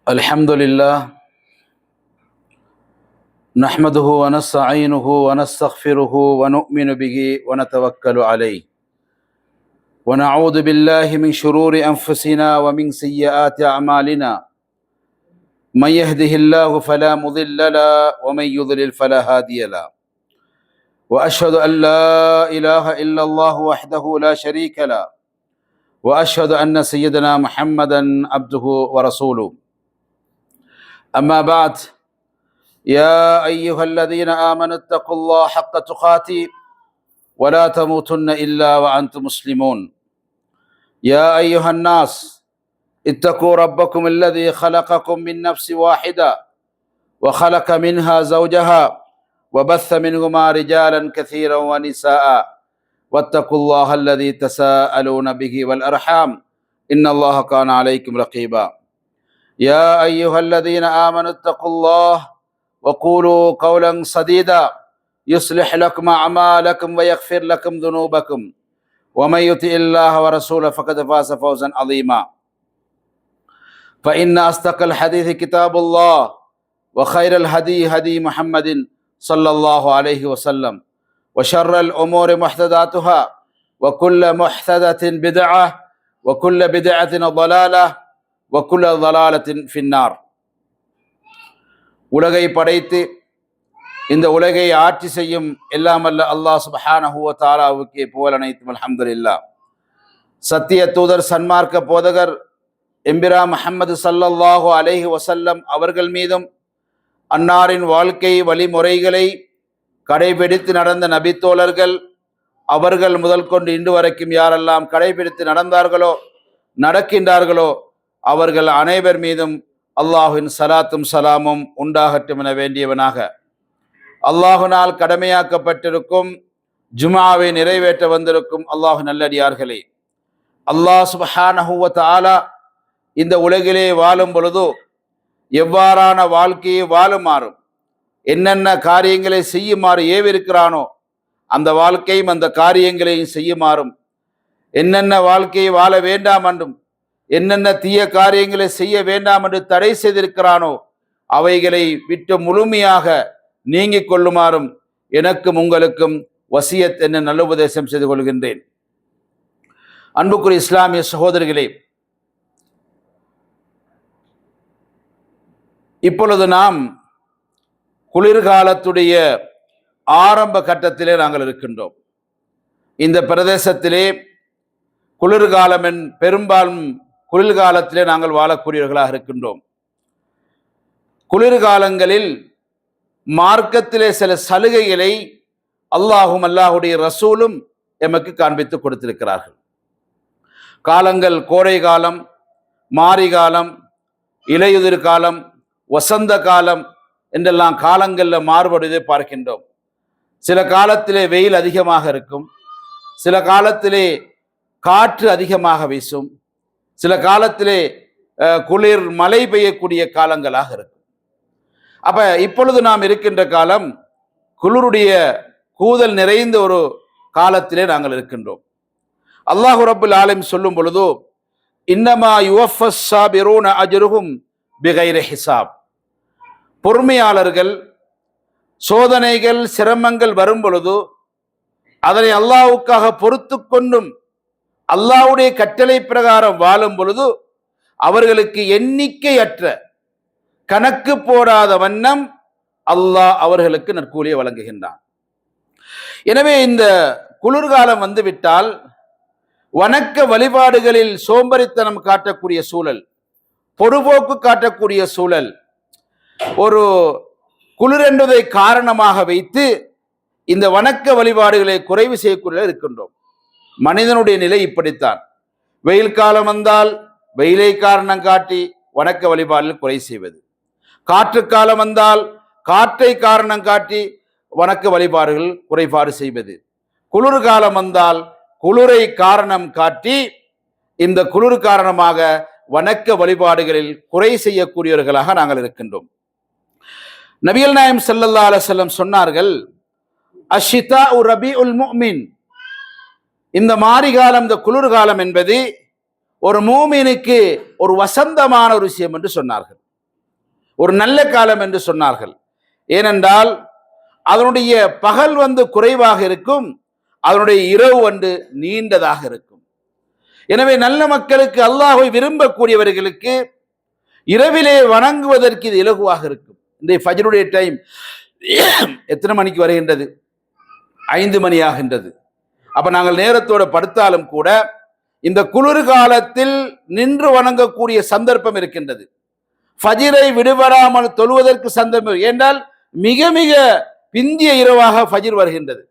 الحمد لله نحمده ونستعينه ونستغفره ونؤمن به ونتوكل عليه ونعوذ بالله من شرور أنفسنا ومن سيئات أعمالنا من يهده الله فلا مضل له ومن يضلل فلا هادي له وأشهد أن لا إله إلا الله وحده لا شريك له وأشهد أن سيدنا محمدا عبده ورسوله أما بعد يا أيها الذين آمنوا اتقوا الله حق تقاته ولا تموتن إلا وأنتم مسلمون يا أيها الناس اتقوا ربكم الذي خلقكم من نفس واحدة وخلق منها زوجها وبث منهما رجالا كثيرا ونساء واتقوا الله الذي تساءلون به والأرحام إن الله كان عليكم رقيبا يا أيها الذين آمنوا اتقوا الله وقولوا قولا سديدا يصلح لكم أعمالكم ويغفر لكم ذنوبكم ومن يطع الله ورسوله فقد فاز فوزا عظيما فإن أصدق الحديث كتاب الله وخير الهدي هدي محمد صلى الله عليه وسلم وشر الأمور محدثاتها وكل محدثة بدعة وكل بدعة ضلالة وكل ضلالة في النار. உலகை படைத்து இந்த உலகை ஆட்சி செய்யும் எல்லாம் அல்ல அல்லாஹ் சுப்ஹானஹு வ தஆலாவுக்கே புகழ் அனைத்தும் அல்ஹம்துலில்லாஹ். சத்திய தூதர் சன்மார்க்க போதகர் எம்பிரா முஹம்மது ஸல்லல்லாஹு அலைஹி வஸல்லம் அவர்கள் மீதும் அன்னாரின் வாழ்க்கை வழிமுறைகளை கடைபிடித்து நடந்த நபித்தோழர்கள் அவர்கள் முதல் கொண்டு இன்று வரைக்கும் யாரெல்லாம் கடைபிடித்து நடந்தார்களோ நடக்கின்றார்களோ அவர்கள் அனைவர் மீதும் அல்லாஹுவின் சலாத்தும் சலாமும் உண்டாகட்டும் என வேண்டியவனாக அல்லாஹுனால் கடமையாக்கப்பட்டிருக்கும் ஜுமாவை நிறைவேற்ற வந்திருக்கும் அல்லாஹு நல்லடியார்களே, அல்லாஹ் சுப்ஹானஹு வ தஆலா இந்த உலகிலே வாழும் பொழுதோ எவ்வாறான வாழ்க்கையை வாழுமாறும் என்னென்ன காரியங்களை செய்யுமாறு ஏவிருக்கிறானோ அந்த வாழ்க்கையும் அந்த காரியங்களையும் செய்யுமாறும், என்னென்ன வாழ்க்கையை வாழ வேண்டாம் என்றும் என்னென்ன தீய காரியங்களை செய்ய வேண்டாம் என்று தடை செய்திருக்கிறானோ அவைகளை விட்டு முழுமையாக நீங்கிக் கொள்ளுமாறும் எனக்கும் உங்களுக்கும் வசியத் என்ன நல்ல உபதேசம் செய்து கொள்கின்றேன். அன்புக்குரிய இஸ்லாமிய சகோதரர்களே, இப்பொழுது நாம் குளிர்காலத்துடைய ஆரம்ப கட்டத்திலே நாங்கள் இருக்கின்றோம். இந்த பிரதேசத்திலே குளிர்காலம் பெரும்பாலும் குளிர்காலத்திலே நாங்கள் வாழக்கூடியவர்களாக இருக்கின்றோம். குளிர்காலங்களில் மார்க்கத்திலே சில சலுகைகளை அல்லாஹும் அல்லாஹுடைய ரசூலும் எமக்கு காண்பித்து கொடுத்திருக்கிறார்கள். காலங்கள் கோடை காலம், மாரி காலம், இலையுதிர் காலம், வசந்த காலம் என்றெல்லாம் காலங்களில் மாறுபடுவதை பார்க்கின்றோம். சில காலத்திலே வெயில் அதிகமாக இருக்கும், சில காலத்திலே காற்று அதிகமாக வீசும், சில காலத்திலே குளிர் மழை பெய்யக்கூடிய காலங்களாக இருக்கும். அப்ப இப்பொழுது நாம் இருக்கின்ற காலம் குளிருடைய கூதல் நிறைந்த ஒரு காலத்திலே நாங்கள் இருக்கின்றோம். அல்லாஹு ரப்புல் ஆலமீன் சொல்லும் பொழுதோ இன்னமா யுவஃபஸ் ஸாபிரூன அஜ்ருஹும் பிகைரி ஹிசாப், பொறுமையாளர்கள் சோதனைகள் சிரமங்கள் வரும் பொழுது அதனை அல்லாஹ்வுக்காக பொறுத்து கொண்டும் அல்லாஹ்வுடைய கட்டளை பிரகாரம் வாழும் பொழுது அவர்களுக்கு எண்ணிக்கையற்ற கணக்கு போடாத வண்ணம் அல்லாஹ் அவர்களுக்கு நற்கூலியை வழங்குகின்றான். எனவே இந்த குளிர்காலம் வந்துவிட்டால் வணக்க வழிபாடுகளில் சோம்பரித்தனம் காட்டக்கூடிய சூழல், பொடுபோக்கு காட்டக்கூடிய சூழல், ஒரு குளிர் என்பதை காரணமாக வைத்து இந்த வணக்க வழிபாடுகளை குறைவு செய்யக்கூடிய இருக்கின்றோம். மனிதனுடைய நிலை இப்படித்தான். வெயில் காலம் வந்தால் வெயிலை காரணம் காட்டி வணக்க வழிபாடுகள் குறை செய்வது, காற்று காலம் வந்தால் காற்றை காரணம் காட்டி வணக்க வழிபாடுகள் குறைபாடு செய்வது, குளிர் காலம் வந்தால் குளிரை காரணம் காட்டி இந்த குளிர் காரணமாக வணக்க வழிபாடுகளில் குறை செய்யக்கூடியவர்களாக நாங்கள் இருக்கின்றோம். நபிகள் நாயகம் ஸல்லல்லாஹு அலைஹி வஸல்லம் சொன்னார்கள், அஷ்ஷிதாஉ ரபீஉல் முஃமின், இந்த மாரிகாலம் இந்த குளிர்காலம் என்பது ஒரு மூமினுக்கு ஒரு வசந்தமான ஒரு விஷயம் என்று சொன்னார்கள். ஒரு நல்ல காலம் என்று சொன்னார்கள். ஏனென்றால் அதனுடைய பகல் குறைவாக இருக்கும், அதனுடைய இரவு நீண்டதாக இருக்கும். எனவே நல்ல மக்களுக்கு, அல்லாஹ்வை விரும்பக்கூடியவர்களுக்கு இரவிலே வணங்குவதற்கு இது இலகுவாக இருக்கும். இந்த ஃபஜ்ருடைய டைம் எத்தனை மணிக்கு வருகின்றது? 5 மணி ஆகின்றது. அப்ப நாங்கள் நேரத்தோட படுத்தாலும் கூட இந்த குளிர்காலத்தில் நின்று வணங்கக்கூடிய சந்தர்ப்பம் இருக்கின்றது. ஃபஜ்ரை விடுபடாமல் தொழுவதற்கு சந்தர்ப்பம். என்றால் மிக மிக பிந்திய இரவாக ஃபஜ்ர் வருகின்றது.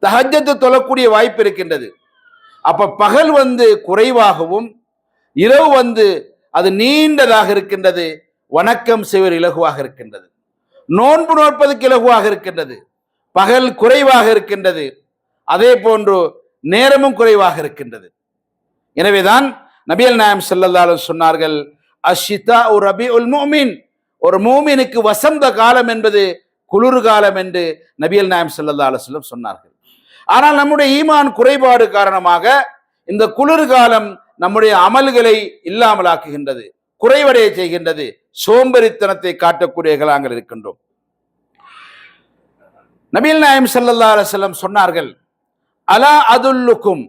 தஹஜ்ஜத் தொழக்கூடிய வாய்ப்பு இருக்கின்றது. அப்ப பகல் குறைவாகவும் இரவு அது நீண்டதாக இருக்கின்றது. வணக்கம் செய்வது இலகுவாக இருக்கின்றது. நோன்பு நோற்பதற்கு இலகுவாக இருக்கின்றது. பகல் குறைவாக இருக்கின்றது, அதே போன்று நேரமும் குறைவாக இருக்கின்றது. எனவேதான் நபிகள் நாயகம் ஸல்லல்லாஹு அலைஹி வஸல்லம் சொன்னார்கள், அஷ்ஷிதா ரபீஉல் முஃமின், ஒரு மூமினுக்கு வசந்த காலம் என்பது குளிர்காலம் என்று நபிகள் நாயகம் ஸல்லல்லாஹு அலைஹி வஸல்லம் சொன்னார்கள். ஆனால் நம்முடைய ஈமான் குறைபாடு காரணமாக இந்த குளிர்காலம் நம்முடைய அமல்களை இல்லாமலாக்குகின்றது, குறைவடைய செய்கின்றது, சோம்பேறித்தனத்தை காட்டக்கூடியவர்களாக நாங்கள் இருக்கின்றோம். நபிகள் நாயகம் ஸல்லல்லாஹு அலைஹி வஸல்லம் சொன்னார்கள், அலா அதுல்லுக்கும்,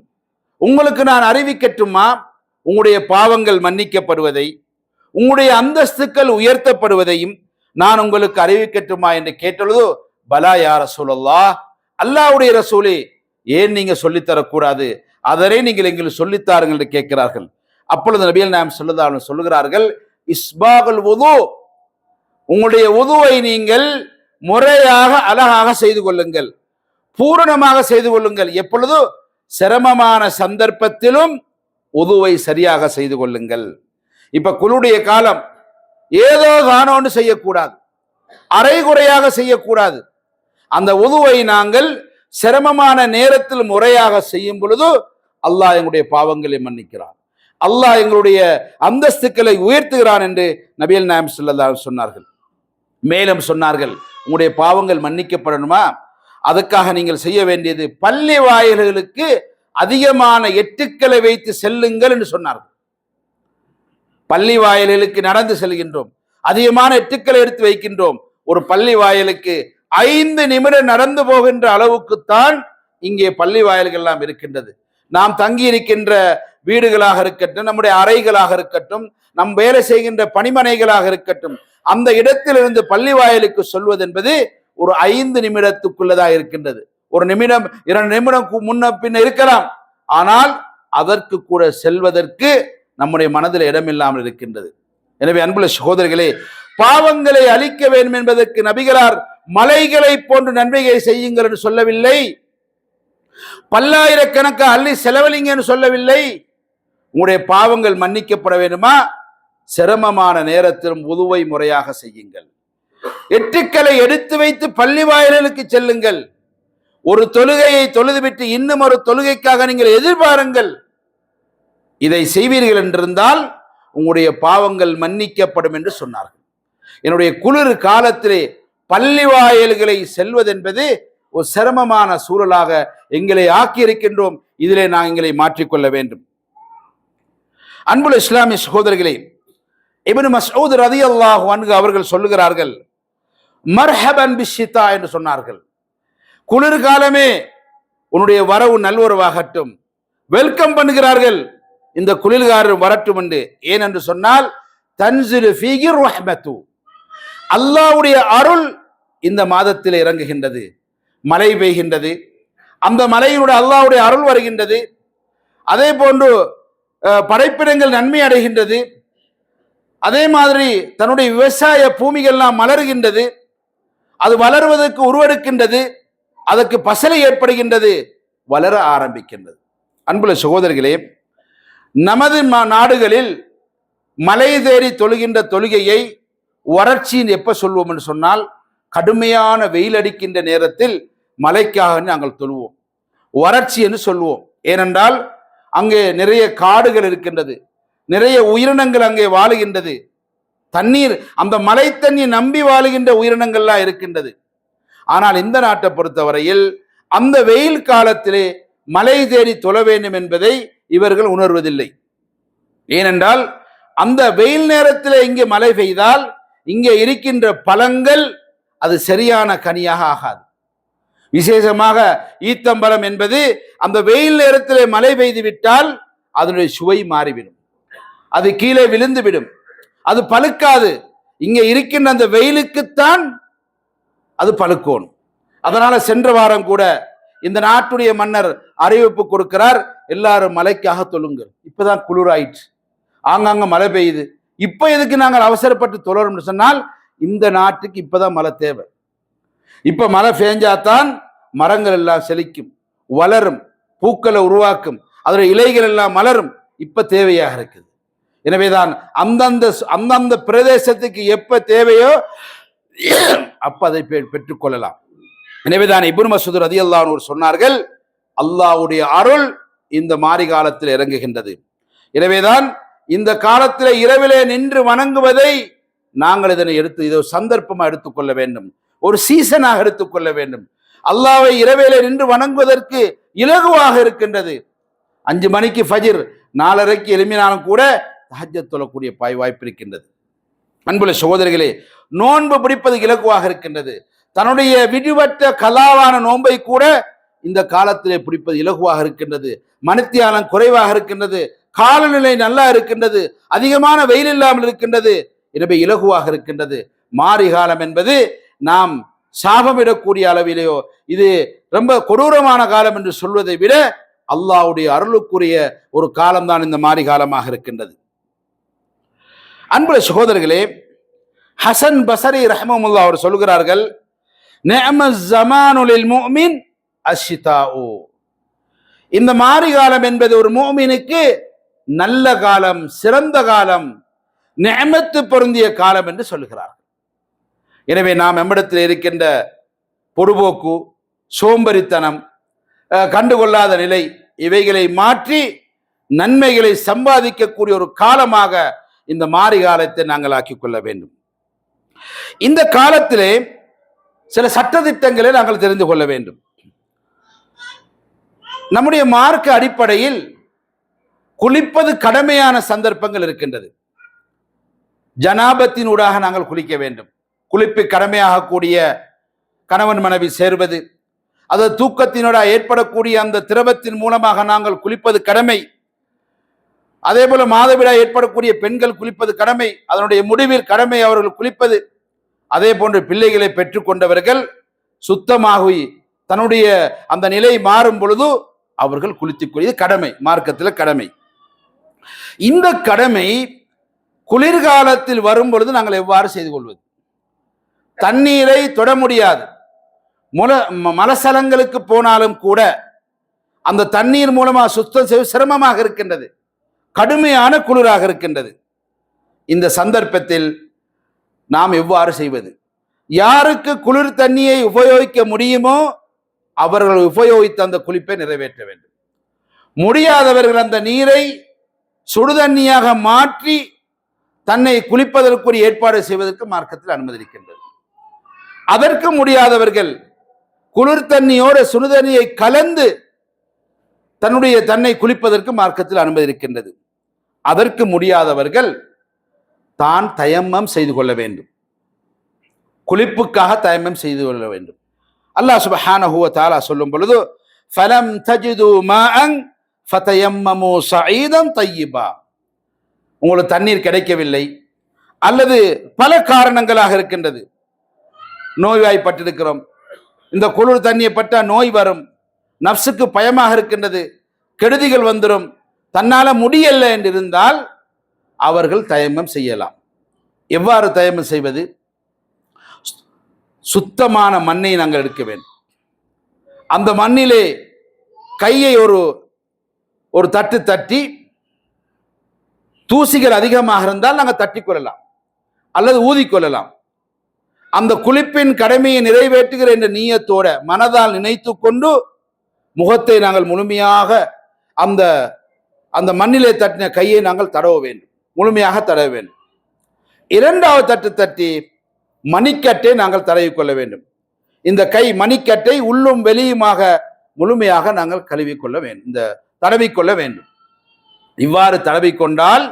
உங்களுக்கு நான் அறிவிக்கட்டுமா உங்களுடைய பாவங்கள் மன்னிக்கப்படுவதை, உங்களுடைய அந்தஸ்துக்கள் உயர்த்தப்படுவதையும் நான் உங்களுக்கு அறிவிக்கட்டுமா என்று கேட்டொழுது, பலா யா ரசூலல்லாஹ், அல்லாஹ்வுடைய ரசூலே, ஏன் நீங்க சொல்லித்தரக்கூடாது, அதனை நீங்கள் எங்களுக்கு சொல்லித்தாருங்கள் என்று கேட்கிறார்கள். அப்பொழுது நபிகள் நாயகம் ஸல்லல்லாஹு அலைஹி வஸல்லம் சொல்லுகிறார்கள், இஸ்பாகுல் வுது, உங்களுடைய வுதுவை நீங்கள் முறையாக அழகாக செய்து கொள்ளுங்கள், பூரணமாக செய்து கொள்ளுங்கள். எப்பொழுது? சிரமமான சந்தர்ப்பத்திலும் உதுவை சரியாக செய்து கொள்ளுங்கள். இப்ப குளுடைய காலம், ஏதோ தானோன்னு செய்யக்கூடாது, அரைகுறையாக செய்யக்கூடாது. அந்த உதுவை நாங்கள் சிரமமான நேரத்தில் முறையாக செய்யும் பொழுது அல்லாஹ் எங்களுடைய பாவங்களை மன்னிக்கிறான், அல்லாஹ் எங்களுடைய அந்தஸ்துக்களை உயர்த்துகிறான் என்று நபிகள் நாயகம் ஸல்லல்லாஹு அலைஹி வஸல்லம் சொன்னார்கள். மேலும் சொன்னார்கள், உங்களுடைய பாவங்கள் மன்னிக்கப்படணுமா, அதுக்காக நீங்கள் செய்ய வேண்டியது பள்ளி வாயில்களுக்கு அதிகமான எட்டுக்களை வைத்து செல்லுங்கள் என்று சொன்னார்கள். பள்ளி வாயில்களுக்கு நடந்து செல்கின்றோம், அதிகமான எட்டுக்களை எடுத்து வைக்கின்றோம். ஒரு பள்ளி வாயிலுக்கு 5 நிமிடம் நடந்து போகின்ற அளவுக்குத்தான் இங்கே பள்ளி வாயில்கள் எல்லாம் இருக்கின்றது. நாம் தங்கி இருக்கின்ற வீடுகளாக இருக்கட்டும், நம்முடைய அறைகளாக இருக்கட்டும், நம் வேலை செய்கின்ற பணிமனைகளாக இருக்கட்டும், அந்த இடத்திலிருந்து பள்ளி வாயிலுக்கு சொல்வது என்பது ஒரு 5 நிமிடத்துக்குள்ளதாக இருக்கின்றது. ஒரு நிமிடம் 2 நிமிடம் முன்ன பின்ன இருக்கலாம், ஆனால் அதற்கு கூட செல்வதற்கு நம்முடைய மனதில் இடமில்லாமல் இருக்கின்றது. எனவே அன்புள்ள சகோதரர்களே, பாவங்களை அழிக்க வேண்டும் என்பதற்கு நபிகளார் மலைகளை போன்று நன்மைகளை செய்யுங்கள் என்று சொல்லவில்லை, பல்லாயிரக்கணக்காக அள்ளி செலவழிங்க என்று சொல்லவில்லை. உங்களுடைய பாவங்கள் மன்னிக்கப்பட வேண்டுமா, சிரமமான நேரத்திலும் உதுவை முறையாக செய்யுங்கள். எட்டுக்களை எடுத்து வைத்து பள்ளி வாயில்களுக்கு செல்லுங்கள். ஒரு தொழுகையை தொழுதுவிட்டு இன்னும் ஒரு தொழுகைக்காக நீங்கள் எதிர்பாருங்கள். இதை செய்வீர்கள் என்றிருந்தால் உங்களுடைய பாவங்கள் மன்னிக்கப்படும் என்று சொன்னார்கள். என்னுடைய குளிர் காலத்திலே பள்ளி வாயில்களை செல்வதென்பது ஒரு சிரமமான சூழலாக எங்களை ஆக்கியிருக்கின்றோம். இதிலே நான் எங்களை மாற்றிக்கொள்ள வேண்டும். அன்புள்ள இஸ்லாமிய சகோதரர்களே, இப்னு மஸ்ஊத் ரலியல்லாஹு அன்ஹு அவர்கள் சொல்லுகிறார்கள், மர்ஹபன் பிஷ்ஷிதா என்று சொன்னார்கள். குளிர்காலமே உன்னுடைய வரவு நல்வரவாகட்டும், வெல்கம் பண்ணுகிறார்கள், இந்த குளிர்காலம் வரட்டும் என்று. ஏனென்று சொன்னால், தன்சிலு ஃபீஹி ரஹ்மத்து, அல்லாஹ்வுடைய அருள் இந்த மாதத்தில் இறங்குகின்றது, மழை பெய்கின்றது, அந்த மலையினுடைய அல்லாஹ்வுடைய அருள் வருகின்றது. அதே போன்று படைப்பிடங்கள் நன்மை அடைகின்றது. அதே மாதிரி தன்னுடைய விவசாய பூமிகள்லாம் மலர்கின்றது, அது வளர்வதற்கு உருவெடுக்கின்றது, அதற்கு பசலை ஏற்படுகின்றது, வளர ஆரம்பிக்கின்றது. அன்புள்ள சகோதரர்களே, நமது நாடுகளில் மலை தேறி தொழுகின்ற தொழுகையை வறட்சின்னு எப்ப சொல்வோம் என்று சொன்னால், கடுமையான வெயில் அடிக்கின்ற நேரத்தில் மழைக்காக நாங்கள் தொழுவோம், வறட்சி என்று சொல்வோம். ஏனென்றால் அங்கே நிறைய காடுகள் இருக்கின்றது, நிறைய உயிரினங்கள் அங்கே வாழுகின்றது, தண்ணீர், அந்த மழை தண்ணீர் நம்பி வாழுகின்ற உயிரினங்கள்லாம் இருக்கின்றது. ஆனால் இந்த நாட்டை பொறுத்தவரையில் அந்த வெயில் காலத்திலே மழை தேடி தொழ வேண்டும் என்பதை இவர்கள் உணர்வதில்லை. ஏனென்றால் அந்த வெயில் நேரத்தில் இங்கே மழை பெய்தால் இங்கே இருக்கின்ற பழங்கள் அது சரியான கனியாக ஆகாது. விசேஷமாக ஈத்தம்பழம் என்பது அந்த வெயில் நேரத்திலே மழை பெய்து விட்டால் அதனுடைய சுவை மாறிவிடும், அது கீழே விழுந்து விடும், அது பழுக்காது. இங்கே இருக்கின்ற அந்த வெயிலுக்குத்தான் அது பழுக்கணும். அதனால சென்ற வாரம் கூட இந்த நாட்டுடைய மன்னர் அறிவிப்பு கொடுக்கிறார், எல்லாரும் மழைக்காக தொழுங்கள். இப்பதான் குளிராயிற்று, ஆங்காங்க மழை பெய்யுது, இப்ப எதுக்கு நாங்கள் அவசரப்பட்டு தொழறோம்னு சொன்னால் இந்த நாட்டுக்கு இப்பதான் மழை தேவை. இப்ப மழை பெஞ்சாதான் மரங்கள் எல்லாம் செழிக்கும், வளரும், பூக்களை உருவாக்கும், அதோட இலைகள் எல்லாம் மலரும். இப்ப தேவையாக இருக்குது. எனவேதான் அந்தந்த பிரதேசத்துக்கு எப்ப தேவையோ அப்ப அதை பெற்றுக்கொள்ளலாம். எனவேதான் இப்னு மஸ்ஊத் ரலியல்லாஹு அன்ஹு சொன்னார்கள், அல்லாஹ்வுடைய அருள் இந்த மாரி காலத்தில் இறங்குகின்றது. எனவேதான் இந்த காலத்தில் இரவிலே நின்று வணங்குவதை நாங்கள் இதை சந்தர்ப்பமா எடுத்துக்கொள்ள வேண்டும், ஒரு சீசனாக எடுத்துக்கொள்ள வேண்டும். அல்லாஹ்வை இரவிலே நின்று வணங்குவதற்கு இலகுவாக இருக்கின்றது. 5 மணிக்கு ஃபஜ்ர், 4:30க்கு எழும்பினாலும் கூட தஹஜ்ஜத் தொழக்கூடிய வாய்ப்பு இருக்கின்றது. அன்புள்ள சகோதரிகளே, நோன்பு பிடிப்பது இலகுவாக இருக்கின்றது. தன்னுடைய விடுபட்ட கலாவான நோன்பை கூட இந்த காலத்திலே பிடிப்பது இலகுவாக இருக்கின்றது. மணித்தியாலம் குறைவாக இருக்கின்றது, காலநிலை நல்லா இருக்கின்றது, அதிகமான வெயில் இல்லாமல் இருக்கின்றது, எனவே இலகுவாக இருக்கின்றது. மாரி காலம் என்பது நாம் சாபமிடக்கூடிய அளவிலேயோ இது ரொம்ப கொடூரமான காலம் என்று சொல்வதை விட அல்லாஹ்வுடைய அருளுக்குரிய ஒரு காலம்தான் இந்த மாரி காலமாக இருக்கின்றது. அன்புள்ள சகோதரர்களே, ஹசன் பஸரி ரஹ்மஹுல்லாஹ் அவர் சொல்கிறார்கள், நிஅமஸ் ஸமானு லில் முஃமின் அஷ்ஷிதாஉ. இந்த மாரி காலம் என்பது ஒரு முஃமினுக்கு நல்ல காலம், சிறந்த காலம், நிஅமத்து பொருந்திய காலம் என்று சொல்கிறார். எனவே நாம் நம்மிடத்தில் இருக்கின்ற பொடுபோக்கு, சோம்பரித்தனம், கண்டுகொள்ளாத நிலை, இவைகளை மாற்றி நன்மைகளை சம்பாதிக்கக்கூடிய ஒரு காலமாக இந்த மாரி காலத்தை நாங்கள் ஆக்கிக் கொள்ள வேண்டும். இந்த காலத்திலே சில சட்டதிட்டங்களை நாங்கள் தெரிந்து கொள்ள வேண்டும். நம்முடைய மார்க்க அடிப்படையில் குளிப்பது கடமையான சந்தர்ப்பங்கள் இருக்கின்றது. ஜனாபத்தினூடாக நாங்கள் குளிக்க வேண்டும். குளிப்பு கடமையாக கூடிய கணவன் மனைவி சேர்வது, அது தூக்கத்தினோட ஏற்படக்கூடிய அந்த திரவத்தின் மூலமாக நாங்கள் குளிப்பது கடமை. அதே போல மாதவிடாய் ஏற்படக்கூடிய பெண்கள் குளிப்பது கடமை, அதனுடைய முடிவில் கடமை அவர்கள் குளிப்பது. அதே போன்று பிள்ளைகளை பெற்றுக்கொண்டவர்கள் சுத்தமாகி தன்னுடைய அந்த நிலை மாறும் பொழுது அவர்கள் குளித்துக்கொள்வது கடமை, மார்க்கத்தில் கடமை. இந்த கடமை குளிர்காலத்தில் வரும் பொழுது நாங்கள் எவ்வாறு செய்து கொள்வது? தண்ணீரை தொட முடியாது, மலசலங்களுக்கு போனாலும் கூட அந்த தண்ணீர் மூலமாக சுத்தம் செய்வது சிரமமாக இருக்கின்றது, கடுமையான குளிராக இருக்கின்றது. இந்த சந்தர்ப்பத்தில் நாம் எவ்வாறு செய்வது? யாருக்கு குளிர் தண்ணியை உபயோகிக்க முடியுமோ அவர்கள் உபயோகித்த அந்த குளிப்பை நிறைவேற்ற வேண்டும். முடியாதவர்கள் அந்த நீரை சுடுதண்ணியாக மாற்றி தன்னை குளிப்பதற்குரிய ஏற்பாடு செய்வதற்கு மார்க்கத்தில் அனுமதிக்கின்றது. அதற்கு முடியாதவர்கள் குளிர் தண்ணியோடு சுடுதண்ணியை கலந்து தன்னை குளிப்பதற்கு மார்க்கத்தில் அனுமதி இருக்கின்றது. அதற்கு முடியாதவர்கள் தான் தயம்மம் செய்து கொள்ள வேண்டும், குளிப்புக்காக தயம்மம் செய்து கொள்ள வேண்டும். அல்லாஹ் சுப்ஹானஹு வ தஆலா சொல்லும் பொழுது, ஃபலம் தஜிது மாஅன் ஃபதயம்மமு ஸஈதன் தய்யிபா. உங்களுக்கு தண்ணீர் கிடைக்கவில்லை அல்லது பல காரணங்களாக இருக்கின்றது, நோய்வாய்ப்பட்டிருக்கிறோம், இந்த குளிர் தண்ணியை பட்டா நோய் வரும், நப்சுக்கு பயமாக இருக்கின்றது, கெடுதிகள் வந்துடும், தன்னால முடியல என்று இருந்தால் அவர்கள் தயம்மம் செய்யலாம். எவ்வாறு தயம்மம் செய்வது? சுத்தமான மண்ணை நாங்கள் எடுக்க வேண்டும். அந்த மண்ணிலே கையை ஒரு தட்டு தட்டி, தூசிகள் அதிகமாக இருந்தால் நாங்கள் தட்டி கொள்ளலாம் அல்லது ஊதிக்கொள்ளலாம். அந்த குளிப்பின் கடமையை நிறைவேற்றுகிற என்ற நீயத்தோட மனதால் நினைத்து கொண்டு முகத்தை நாங்கள் முழுமையாக அந்த மண்ணிலே தட்டின கையை நாங்கள் தடவ வேண்டும், முழுமையாக தடவ வேண்டும். இரண்டாவது தட்டு தட்டி மணிக்கட்டை நாங்கள் தடவி கொள்ள வேண்டும். இந்த கை மணிக்கட்டை உள்ளும் வெளியுமாக முழுமையாக நாங்கள் கழுவிக்கொள்ள வேண்டும், இந்த தடவிக்கொள்ள வேண்டும். இவ்வாறு தடவிக்கொண்டால்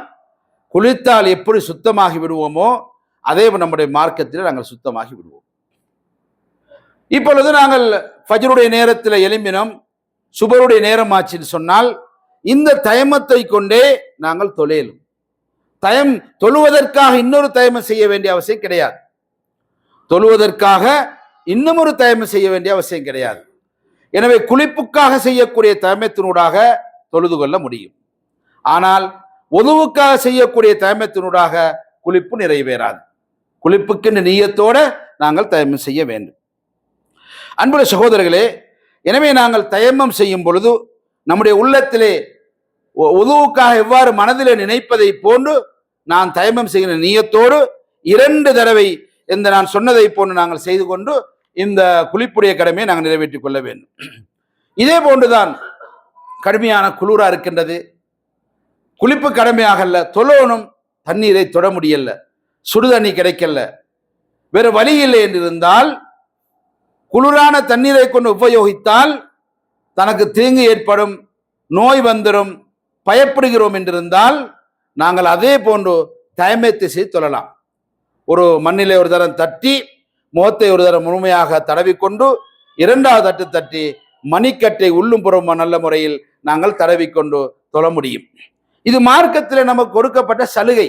குளித்தால் எப்படி சுத்தமாகி விடுவோமோ அதே நம்முடைய மார்க்கத்தில் நாங்கள் சுத்தமாகி விடுவோம். இப்பொழுது நாங்கள் ஃபஜ்ருடைய நேரத்தில் எழும்பினோம், சுபருடைய நேரம் ஆச்சுன்னு சொன்னால் இந்த தயமத்தை கொண்டே நாங்கள் தொழேலும். தொழுவதற்காக இன்னொரு தயமம் செய்ய வேண்டிய அவசியம் கிடையாது. தொழுவதற்காக இன்னும் ஒரு தயமம் செய்ய வேண்டிய அவசியம் கிடையாது. எனவே குளிப்புக்காக செய்யக்கூடிய தயமத்தினூடாக தொழுது கொள்ள முடியும். ஆனால் ஒதுவுக்காக செய்யக்கூடிய தயமத்தினூடாக குளிப்பு நிறைவேறாது. குளிப்புக்கு நீயத்தோட நாங்கள் தயமம் செய்ய வேண்டும். அன்புள்ள சகோதரர்களே, எனவே நாங்கள் தயமம் செய்யும் பொழுது நம்முடைய உள்ளத்திலே உதுவுக்காக எவ்வாறு மனதிலே நினைப்பதை போன்று நான் தயமம் செய்கிற நீயத்தோடு 2 தடவை இந்த நான் சொன்னதை போன்று நாங்கள் செய்து கொண்டு இந்த குளிப்புடைய கடமையை நாங்கள் நிறைவேற்றிக் கொள்ள வேண்டும். இதே போன்றுதான் கடுமையான குளிரா இருக்கின்றது, குளிப்பு கடமையாகல்ல, தொழணும், தண்ணீரை தொட முடியல, சுடுதண்ணி கிடைக்கல, வேறு வழி இல்லை என்றிருந்தால் குளிரான தண்ணீரை கொண்டு உபயோகித்தால் தனக்கு தீங்கு ஏற்படும், நோய் வந்துடும், பயப்படுகிறோம் என்றிருந்தால் நாங்கள் அதே போன்று தயமத்தை செய்து தொழலாம். ஒரு மண்ணிலே ஒரு தரம் தட்டி முகத்தை ஒரு தரம் முழுமையாக தடவிக்கொண்டு 2வது தட்டு தட்டி மணிக்கட்டை உள்ளும் புறமா நல்ல முறையில் நாங்கள் தடவிக்கொண்டு தொழ முடியும். இது மார்க்கத்தில் நமக்கு கொடுக்கப்பட்ட சலுகை.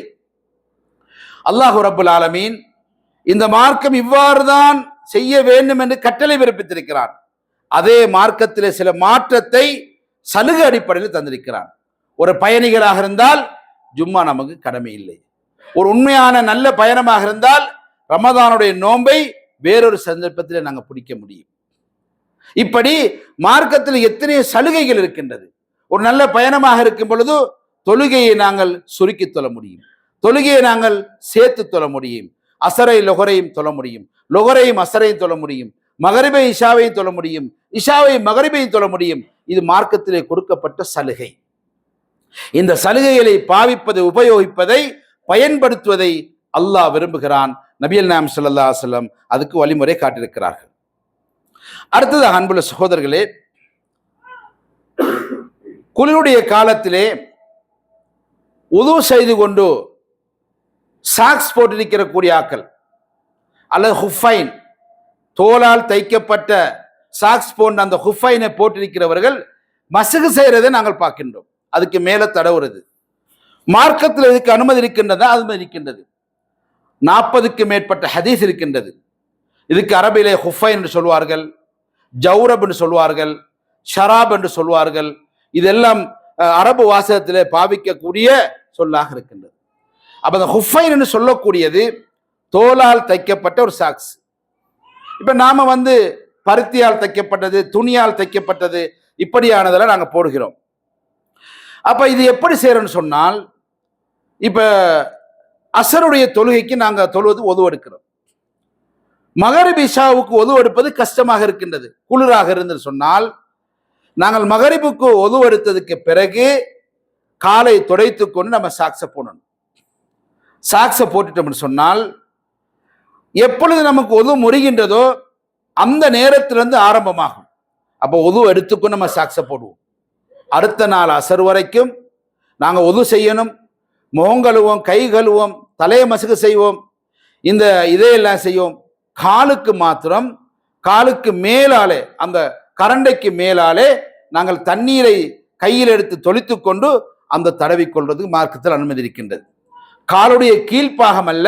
அல்லாஹு ரப்புல் ஆலமீன் இந்த மார்க்கம் இவ்வாறுதான் செய்ய வேண்டும் என்று கட்டளை பிறப்பித்திருக்கிறான். அதே மார்க்கத்திலே சில மாற்றத்தை சலுகை அடிப்படையில் தந்திருக்கிறான். ஒரு பயணிகளாக இருந்தால் ஜும்மா நமக்கு கடமை இல்லை. ஒரு உண்மையான நல்ல பயணமாக இருந்தால் ரமதானுடைய நோன்பை வேறொரு சந்தர்ப்பத்தில் நாங்கள் பிடிக்க முடியும். இப்படி மார்க்கத்தில் எத்தனை சலுகைகள் இருக்கின்றது. ஒரு நல்ல பயணமாக இருக்கும் பொழுது தொழுகையை நாங்கள் சுருக்கி தொழ முடியும், தொழுகையை நாங்கள் சேர்த்து தொழ முடியும், அசரை லொகரையும் தொழ முடியும், லொகரையும் அசரையும் தொழ முடியும், மகரிபை இஷாவையும் தொழ முடியும், இஷாவை மகரிபையும் தொழ முடியும். இது மார்க்கத்திலே கொடுக்கப்பட்ட சலுகை. இந்த சலுகைகளை பாவிப்பதை, உபயோகிப்பதை, பயன்படுத்துவதை அல்லாஹ் விரும்புகிறான். நபிகள் நாயகம் ஸல்லல்லாஹு அலைஹி வஸல்லம் அதுக்கு வழிமுறை காட்டியிருக்கிறார்கள். அடுத்ததாக அன்புள்ள சகோதரர்களே, குளிருடைய காலத்திலே உது செய்து கொண்டு சாக்ஸ் போட்டிருக்கிற கூடிய ஆக்கள் அல்லது ஹுஃபைன், தோலால் தைக்கப்பட்ட சாக்ஸ் போன்ற அந்த ஹுஃபைனை போட்டிருக்கிறவர்கள் மசுகு செய்யறதை நாங்கள் பார்க்கின்றோம். அதுக்கு மேல தடவுறது மார்க்கத்தில் இதுக்கு அனுமதி இருக்கின்றதா? அனுமதி இருக்கின்றது. 40க்கு மேற்பட்ட ஹதீஸ் இருக்கின்றது. இதுக்கு அரபிலே ஹுஃபைன் என்று சொல்வார்கள், ஜௌரப் என்று சொல்வார்கள், ஷராப் என்று சொல்வார்கள். இதெல்லாம் அரபு வாசகத்திலே பாவிக்கக்கூடிய சொல்லாக இருக்கின்றது. அப்ப அந்த ஹுஃபைன் என்று சொல்லக்கூடியது தோலால் தைக்கப்பட்ட ஒரு சாக்ஸ். இப்ப நாம பருத்தியால் தைக்கப்பட்டது, துணியால் தைக்கப்பட்டது, இப்படியானதெல்லாம் நாங்கள் போடுகிறோம். அப்ப இது எப்படி செய்யறோம்னு சொன்னால், இப்ப அசருடைய தொழுகைக்கு நாங்கள் தொழுவது ஒது எடுக்கிறோம். மகரிப் இஷாவுக்கு ஒது எடுப்பது கஷ்டமாக இருக்கின்றது, குளிராக இருந்து சொன்னால் நாங்கள் மகரிபுக்கு ஒது எடுத்ததுக்கு பிறகு காலை துடைத்து கொண்டு நம்ம சாக்ஸை போடணும். சாக்ஸை போட்டுட்டோம்னு சொன்னால் எப்பொழுது நமக்கு ஒது முறிகின்றதோ அந்த நேரத்திலிருந்து ஆரம்பமாகும். அப்போ ஒது எடுத்துக்கொண்டு நம்ம சாக்ஸை போடுவோம். அடுத்த நாள் அசர் வரைக்கும் நாங்கள் ஒது செய்யணும், முகம் கழுவோம், கை கழுவோம், தலையை மசுகு செய்வோம், இந்த இதையெல்லாம் செய்வோம். காலுக்கு மாத்திரம், காலுக்கு மேலாலே, அந்த கரண்டைக்கு மேலாலே நாங்கள் தண்ணீரை கையில் எடுத்து தொளித்து கொண்டு அந்த தடவி கொள்வது மார்க்கத்தில் அனுமதி இருக்கின்றது. காலுடைய கீழ்ப்பாகம் அல்ல,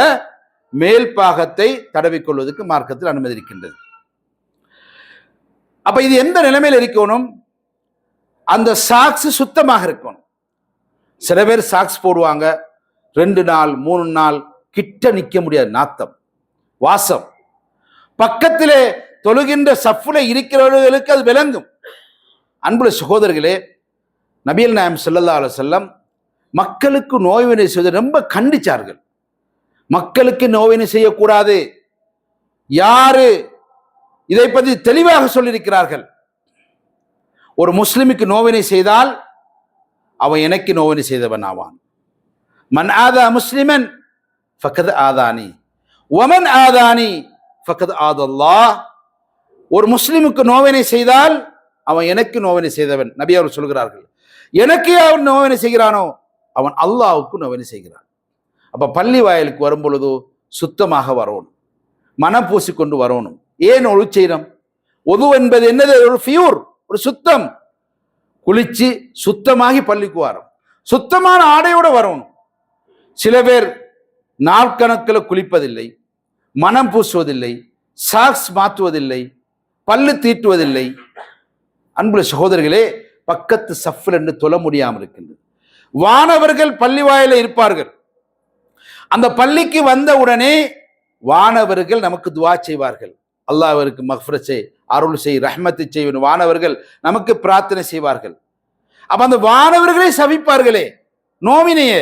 மேல் பாகத்தை தடவி கொள்வதற்கு மார்க்கத்தில் அனுமதி இருக்கின்றது. அப்ப இது எந்த நிலைமையில் இருக்கணும்? அந்த சாக்ஸ் சுத்தமாக இருக்கணும். சில பேர் சாக்ஸ் போடுவாங்க, 2 நாள் 3 நாள் கிட்ட நிற்க முடியாது, நாத்தம், வாசம். பக்கத்திலே தொழுகின்ற சஃப்ல இருக்கிறவர்களுக்கு அது விளங்கும். அன்புள்ள சகோதரர்களே, நபிகள் நாயகம் ஸல்லல்லாஹு அலைஹி வஸல்லம் மக்களுக்கு நோய்வினை செய்வதை ரொம்ப கண்டிச்சார்கள். மக்களுக்கு நோய்வினை செய்யக்கூடாது. யாரு இதை பற்றி தெளிவாக சொல்லியிருக்கிறார்கள். ஒரு முஸ்லிமுக்கு நோவினை செய்தால் அவன் எனக்கு நோவினை செய்தவன் ஆவான். மன் ஆதா முஸ்லிமன் ஃபக்கத் ஆதானி வமன் ஆதானி ஃபக்கத் ஆதல்லாஹ். ஒரு முஸ்லிமுக்கு நோவினை செய்தால் அவன் எனக்கு நோவினை செய்தவன். நபி அவர்கள் சொல்கிறார்கள், எனக்கு அவன் நோவினை செய்கிறானோ அவன் அல்லாஹ்வுக்கு நோவினை செய்கிறான். அப்ப பள்ளி வாயிலுக்கு வரும் பொழுது சுத்தமாக வரணும், மனம் பூசிக்கொண்டு வரணும். ஏன் ஒழு செய்யணும்? ஒது என்பது என்னது? ஒரு பியூர், ஒரு சுத்தம். குளிச்சு சுத்தமாகி பள்ளிக்கு வரோம், சுத்தமான ஆடையோட வரணும். சில பேர் நாட்கணக்கில் குளிப்பதில்லை, மனம் பூசுவதில்லை, சாக்ஸ் மாற்றுவதில்லை, பல்லு தீட்டுவதில்லை. அன்புள்ள சகோதரர்களே, பக்கத்து சஃப்ல என்று தொழ முடியாமல் இருக்கின்றது. வானவர்கள் பள்ளி வாயில இருப்பார்கள். அந்த பள்ளிக்கு வந்த உடனே வானவர்கள் நமக்கு துவா செய்வார்கள். அல்லாஹ் அவருக்கு மக்ஃபிரத் செய், அருள் செய், ரஹ்மத்தை செய்வன் வானவர்கள் நமக்கு பிரார்த்தனை செய்வார்கள். அப்ப அந்த வானவர்களே சபிப்பார்களே நோவினையே,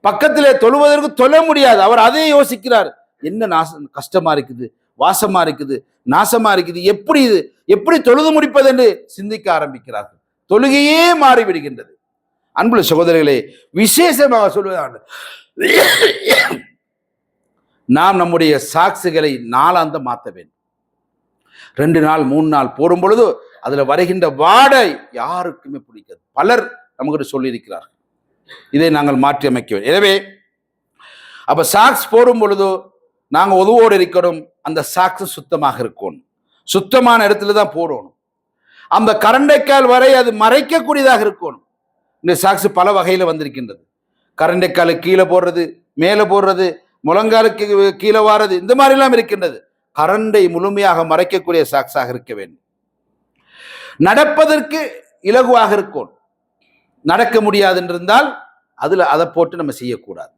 பக்கத்திலே தொழுவதற்கு தொழ முடியாது. அவர் அதே யோசிக்கிறார், என்ன கஷ்டமா இருக்குது, வாசமா இருக்குது, நாசமா இருக்குது, எப்படி இது, எப்படி தொழுது முடிப்பது என்று சிந்திக்க ஆரம்பிக்கிறார்கள். தொழுகையே மாறிவிடுகின்றது. அன்புள்ள சகோதரர்களே, விசேஷமாக சொல்வதாக நாம் நம்முடைய சாக்ஸுகளை நாளாந்த மாற்ற வேண்டும். 2 நாள் 3 நாள் போடும் பொழுது அதுல வருகின்ற வாடை யாருக்குமே பிடிக்காது. பலர் நமக்கு சொல்லியிருக்கிறார்கள். இதை நாங்கள் மாற்றி அமைக்க வேண்டும். எனவே அப்ப சாக்ஸ் போடும் பொழுது நாங்கள் ஒதுவோடு இருக்கணும். அந்த சாக்ஸ் சுத்தமாக இருக்கணும், சுத்தமான இடத்துல தான் போடணும். அந்த கரண்டைக்கால் வரை அது மறைக்கக்கூடியதாக இருக்கணும். இந்த சாக்ஸ் பல வகையில் வந்திருக்கின்றது. கரண்டைக்காலுக்கு கீழே போடுறது, மேலே போடுறது, முழங்காலுக்கு கீழே வாரது, இந்த மாதிரி எல்லாம் இருக்கின்றது. கரண்டை முழுமையாக மறைக்கக்கூடிய சாக்ஸாக இருக்க வேண்டும். நடப்பதற்கு இலகுவாக இருக்கும். நடக்க முடியாது என்றிருந்தால் அதை போட்டு நம்ம செய்யக்கூடாது.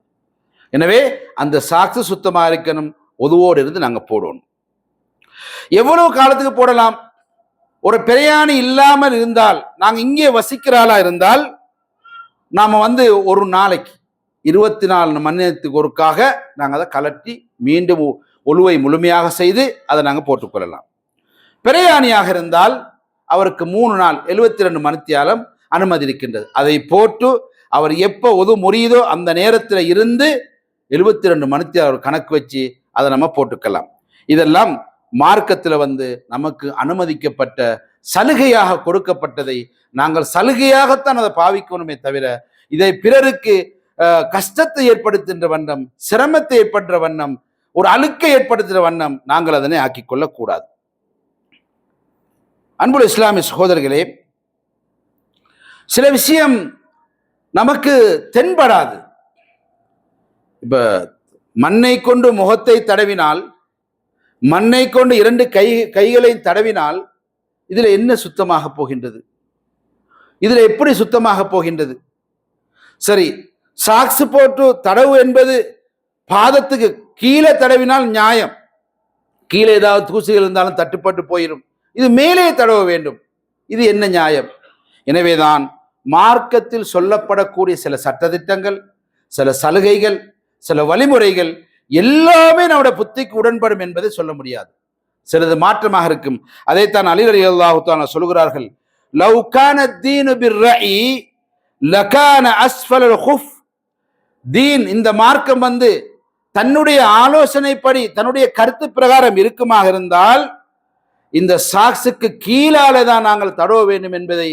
எனவே அந்த சாக்ஸ் சுத்தமாக இருக்கணும், ஒதுவோடு இருந்து நாங்கள் போடணும். எவ்வளவு காலத்துக்கு போடலாம்? ஒரு பிரயாணி இல்லாமல் இருந்தால், நாங்கள் இங்கே வசிக்கிறாளா இருந்தால், நாம ஒரு நாளைக்கு 24 மணி நேரத்துக்கு ஒருக்காக நாங்கள் அதை கலட்டி மீண்டும் ஒழுவை முழுமையாக செய்து அதை நாங்கள் போட்டுக்கொள்ளலாம். பிரயாணியாக இருந்தால் அவருக்கு 3 நாள் 72 மணித்தியாலம் அனுமதி இருக்கின்றது. அதை போட்டு அவர் எப்போ ஒது முறியுதோ அந்த நேரத்தில் இருந்து 72 மணித்தியாலம் கணக்கு வச்சு அதை நம்ம போட்டுக்கலாம். இதெல்லாம் மார்க்கத்தில் நமக்கு அனுமதிக்கப்பட்ட சலுகையாக கொடுக்கப்பட்டதை நாங்கள் சலுகையாகத்தான் அதை பாவிக்கணுமே தவிர, இதை பிறருக்கு கஷ்டத்தை ஏற்படுத்துகின்ற வண்ணம், சிரமத்தை ஏற்படுற வண்ணம், ஒரு அழுக்கை ஏற்படுத்துகிற வண்ணம் நாங்கள் அதனை ஆக்கிக் கொள்ளக்கூடாது. அன்புள்ள இஸ்லாமிய சகோதரர்களே, சில விஷயம் நமக்கு தென்படாது. இப்ப மண்ணை கொண்டு முகத்தை தடவினால், மண்ணை கொண்டு 2 கைகளை தடவினால் இதுல என்ன சுத்தமாக போகின்றது? இதுல எப்படி சுத்தமாக போகின்றது? சரி, சாக்ஸ் போட்டு தடவு என்பது பாதத்துக்கு கீழே தடவினால் நியாயம். கீழே ஏதாவது தூசிகள் இருந்தாலும் தட்டுப்பட்டு போயிடும். இது மேலே தடவ வேண்டும். இது என்ன நியாயம்? எனவேதான் மார்க்கத்தில் சொல்லப்படக்கூடிய சில சட்டதிட்டங்கள், சில சலுகைகள், சில வழிமுறைகள் எல்லாமே நம்முடைய புத்திக்கு உடன்படும் என்பதை சொல்ல முடியாது. சிலது மாற்றமாக இருக்கும். அதைத்தான் அலி ரலியல்லாஹு தஆலா சொல்கிறார்கள், லவ் கான தீனு பிர்ரஇ லகான அஸ்ஃபலல் குஃப். தீன், இந்த மார்க்கம் தன்னுடைய ஆலோசனைப்படி, தன்னுடைய கருத்து பிரகாரம் இருக்குமாக இருந்தால் இந்த சாக்ஸுக்கு கீழாலே தான் நாங்கள் தடவ வேண்டும் என்பதை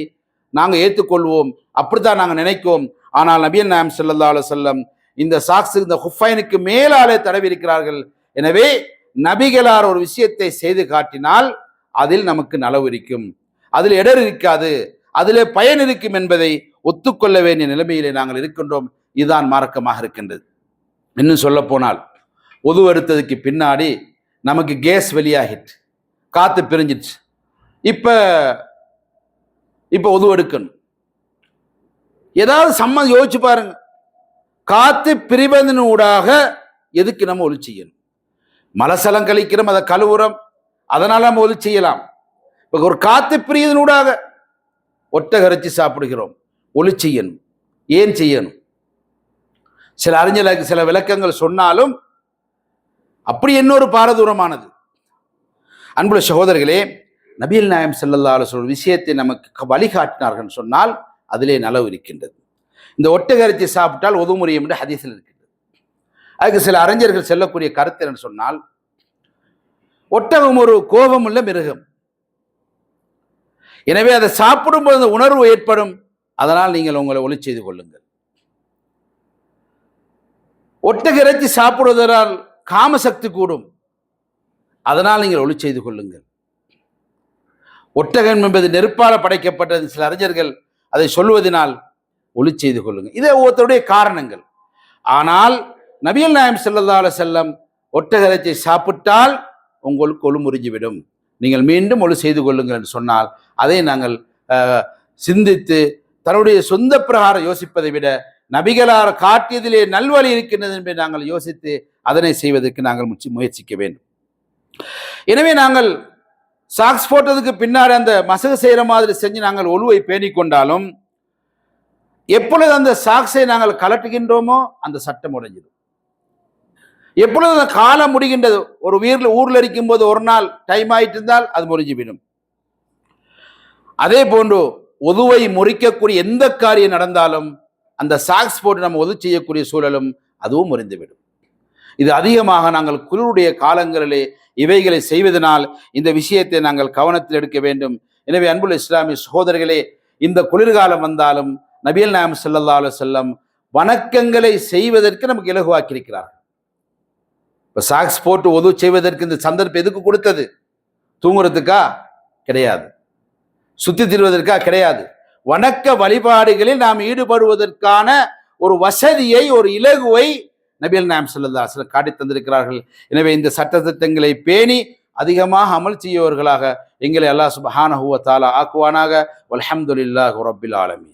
நாங்கள் ஏற்றுக்கொள்வோம். அப்படித்தான் நாங்கள் நினைக்குவோம். ஆனால் நபிகள் நாயகம் ஸல்லல்லாஹு அலைஹி வஸல்லம் இந்த சாக்ஸ், இந்த ஹுஃபைனுக்கு மேலாலே தடவி இருக்கிறார்கள். எனவே நபிகளார் ஒரு விஷயத்தை செய்து காட்டினால் அதில் நமக்கு நலவு இருக்கும், அதில் இடர் இருக்காது, அதிலே பயன் இருக்கும் என்பதை ஒத்துக்கொள்ள வேண்டிய நிலைமையிலே நாங்கள் இருக்கின்றோம். இதுதான் மார்க்கமாக இருக்கின்றது. இன்னும் சொல்ல போனால், ஒது எடுத்ததுக்கு பின்னாடி நமக்கு கேஸ் வெளியாகிட்டு, காத்து பிரிஞ்சிடுச்சு. இப்ப ஒது எடுக்கணும். ஏதாவது சம்மந்தம் யோசிச்சு பாருங்க. காத்து பிரிவதன் ஊடாக எதுக்கு நம்ம ஒலி செய்யணும்? மலசலம் கழிக்கிறோம், அதை கழுவுறோம், அதனால நம்ம ஒலி செய்யலாம். இப்போ ஒரு காத்து பிரியதனூடாக ஒட்டகரைச்சி சாப்பிடுகிறோம், ஒலி செய்யணும். ஏன் செய்யணும்? சில அறிஞர்களுக்கு சில விளக்கங்கள் சொன்னாலும் அப்படி இன்னொரு பாரதூரமானது. அன்புள்ள சகோதரர்களே, நபிகள் நாயகம் ஸல்லல்லாஹு அலைஹி வஸல்லம் விஷயத்தை நமக்கு வழிகாட்டினார்கள் சொன்னால் அதிலே நலவு இருக்கின்றது. இந்த ஒட்டகரைச்சி சாப்பிட்டால் ஒது முறியும் என்று ஹதீஸில் இருக்கின்றது. அதுக்கு சில அறிஞர்கள் சொல்லக்கூடிய கருத்து என்று சொன்னால், ஒட்டகம் ஒரு கோபம் உள்ள மிருகம். எனவே அதை சாப்பிடும்போது உணர்வு ஏற்படும். அதனால் நீங்கள் உங்களை ஒலி செய்து கொள்ளுங்கள். ஒட்டக இறைச்சி சாப்பிடுவதால் காமசக்தி கூடும், அதனால் நீங்கள் ஒளி செய்து கொள்ளுங்கள். ஒட்டகம் என்பது நெருப்பால் படைக்கப்பட்டது, சில அறிஞர்கள் அதை சொல்வதனால் ஒளி செய்து கொள்ளுங்கள். இதை ஒவ்வொருத்தருடைய காரணங்கள். ஆனால் நபிகள் நாயகம் ஸல்லல்லாஹு அலைஹி வஸல்லம் ஒட்டக இறைச்சி சாப்பிட்டால் உங்களுக்கு ஒளி முறிஞ்சிவிடும், நீங்கள் மீண்டும் ஒளி செய்து கொள்ளுங்கள் என்று சொன்னால், அதை நாங்கள் சிந்தித்து தன்னுடைய சொந்த பிரகாரம் யோசிப்பதை விட நபிகளார் காட்டியதிலே நல்வழி இருக்கின்றது என்பதை நாங்கள் யோசித்து அதனை செய்வதற்கு நாங்கள் முயற்சிக்க வேண்டும். எனவே நாங்கள் சாக்ஸ் போட்டதுக்கு பின்னாடி அந்த மசகு செய்கிற மாதிரி செஞ்சு நாங்கள் ஒழுவை பேணிக்கொண்டாலும், எப்பொழுது அந்த சாக்ஸை நாங்கள் கலட்டுகின்றோமோ அந்த சட்டம் உடைஞ்சிடும். எப்பொழுது அந்த காலம் முடிகின்றது, ஒரு ஊரில் இருக்கும் போது ஒரு நாள் டைம் ஆயிட்டு இருந்தால் அது முறிஞ்சுவிடும். அதே போன்று ஒதுவை முறிக்கக்கூடிய எந்த காரியம் நடந்தாலும் அந்த சாக்ஸ் போட்டு நம்ம ஒது செய்யக்கூடிய சூழலும் அதுவும் முறிந்துவிடும். இது அதிகமாக நாங்கள் குளிருடைய காலங்களிலே இவைகளை செய்வதனால் இந்த விஷயத்தை நாங்கள் கவனத்தில் எடுக்க வேண்டும். எனவே அன்புள்ள இஸ்லாமிய சகோதரர்களே, இந்த குளிர்காலம் வந்தாலும் நபிகள் நாயகம் ஸல்லல்லாஹு அலைஹி வஸல்லம் வணக்கங்களை செய்வதற்கு நமக்கு இலகுவாக்கியிருக்கிறார்கள். இப்போ சாக்ஸ் போட்டு ஒது செய்வதற்கு இந்த சந்தர்ப்பம் எதுக்கு கொடுத்தது? தூங்குறதுக்கா? கிடையாது. சுத்தி திரிவதற்கா? கிடையாது. வணக்க வழிபாடுகளில் நாம் ஈடுபடுவதற்கான ஒரு வசதியை, ஒரு இலகுவை நபிகள் நாயகம் ஸல்லல்லாஹு அலைஹி வஸல்லம் காட்டி தந்திருக்கிறார்கள். எனவே இந்த சட்டத்திட்டங்களை பேணி அதிகமாக அமல் செய்யவர்களாக எங்களை அல்லாஹ் சுப்ஹானஹு வ தஆலா ஆக்குவானாக. வல்ஹம்துலில்லாஹி ரப்பில் ஆலமீன்.